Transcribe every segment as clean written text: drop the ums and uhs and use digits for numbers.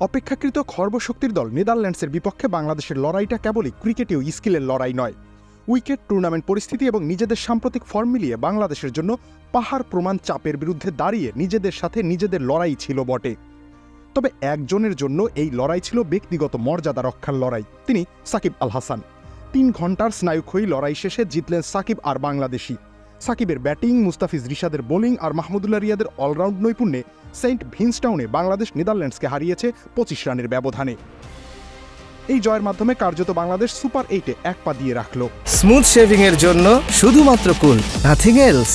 অপেক্ষাকৃত খর্বশক্তির দল নেদারল্যান্ডসের বিপক্ষে বাংলাদেশের লড়াইটা কেবলই ক্রিকেটীয় স্কিলের লড়াই নয়। উইকেট, টুর্নামেন্ট পরিস্থিতি এবং নিজেদের সাম্প্রতিক ফর্ম মিলিয়ে বাংলাদেশের জন্য পাহাড় প্রমাণ চাপের বিরুদ্ধে দাঁড়িয়ে নিজেদের সাথে নিজেদের লড়াই ছিল বটে। তবে একজনের জন্য এই লড়াই ছিল ব্যক্তিগত মর্যাদা রক্ষার লড়াই। তিনি সাকিব আল হাসান। 3 ঘন্টার স্নায়ুক্ষয়ী লড়াই শেষে জিতলেন সাকিব আর বাংলাদেশি। সাকিবের ব্যাটিং, মুস্তাফিজ রিশাদের বোলিং আর মাহমুদুল্লাহ রিয়াদের অলরাউন্ড নৈপুণ্যে সেন্ট ভিন্সটাউনে বাংলাদেশ নেদারল্যান্ডসকে হারিয়েছে 25 রানের ব্যবধানে। এই জয়ের মাধ্যমে কার্যত বাংলাদেশ সুপার 8-এ 1 পা দিয়ে রাখল। স্মুথ শেভিং এর জন্য শুধুমাত্র কুল, নাথিং এলস।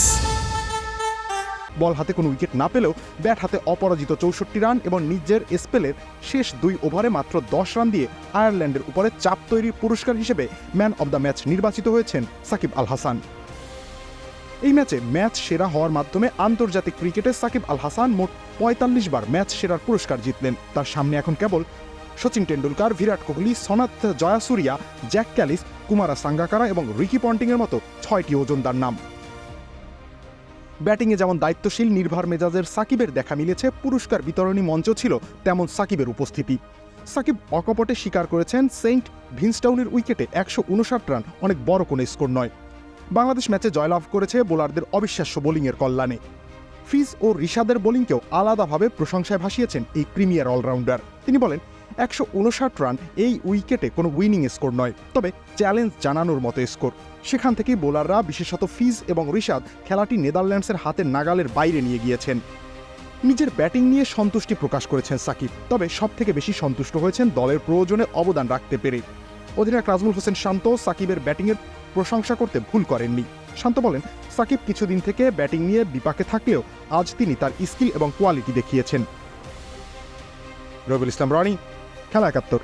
বল হাতে কোনো উইকেট না পেলেও ব্যাট হাতে অপরাজিত 64 রান এবং নিজের স্পেলের শেষ 2 ওভারে মাত্র 10 রান দিয়ে আয়ারল্যান্ডের উপরে চাপ তৈরির পুরস্কার হিসেবে ম্যান অব দ্য ম্যাচ নির্বাচিত হয়েছেন সাকিব আল হাসান। এই ম্যাচে ম্যাচ সেরা হওয়ার মাধ্যমে আন্তর্জাতিক ক্রিকেটে সাকিব আল হাসান মোট 45 বার ম্যাচ সেরার পুরস্কার জিতলেন। তার সামনে এখন কেবল সচিন টেন্ডুলকার, বিরাট কোহলি, সনাথ জয়াসুরিয়া, জ্যাক ক্যালিস, কুমারা সাঙ্গাকারা এবং রিকি পন্টিংয়ের মতো 6টি ওজনদার নাম। ব্যাটিংয়ে যেমন দায়িত্বশীল নির্ভর মেজাজের সাকিবের দেখা মিলেছে, পুরস্কার বিতরণী মঞ্চ ছিল তেমন সাকিবের উপস্থিতি। সাকিব অকপটে স্বীকার করেছেন সেন্ট ভিন্সটাউনের উইকেটে 159 রান অনেক বড় কোনো স্কোর নয়। বাংলাদেশ ম্যাচে জয়লাভ করেছে বোলারদের অবিশ্বাস্য বোলিংয়ের কল্যাণে। ফিজ ও রিশাদের বোলিংকেও আলাদাভাবে প্রশংসায় ভাসিয়েছেন এই প্রিমিয়ার অলরাউন্ডার। তিনি বলেন, 159 রান এই উইকেটে কোনো উইনিং স্কোর নয়, তবে চ্যালেঞ্জ জানানোর মতো স্কোর। সেখান থেকেই বোলাররা, বিশেষত ফিজ এবং রিশাদ, খেলাটি নেদারল্যান্ডসের হাতের নাগালের বাইরে নিয়ে গিয়েছেন। নিজের ব্যাটিং নিয়ে সন্তুষ্টি প্রকাশ করেছেন সাকিব, তবে সবথেকে বেশি সন্তুষ্ট হয়েছেন দলের প্রয়োজনে অবদান রাখতে পেরে। অধিনায়ক নাজমুল হোসেন শান্ত সাকিবের ব্যাটিংয়ের প্রশংসা করতে ভুল করেননি। শান্ত বলেন, সাকিব কিছুদিন থেকে ব্যাটিং নিয়ে বিপাকে থাকলেও আজ তিনি তার স্কিল এবং কোয়ালিটি দেখিয়েছেন। রবিউল ইসলাম রনি, খেলা 71।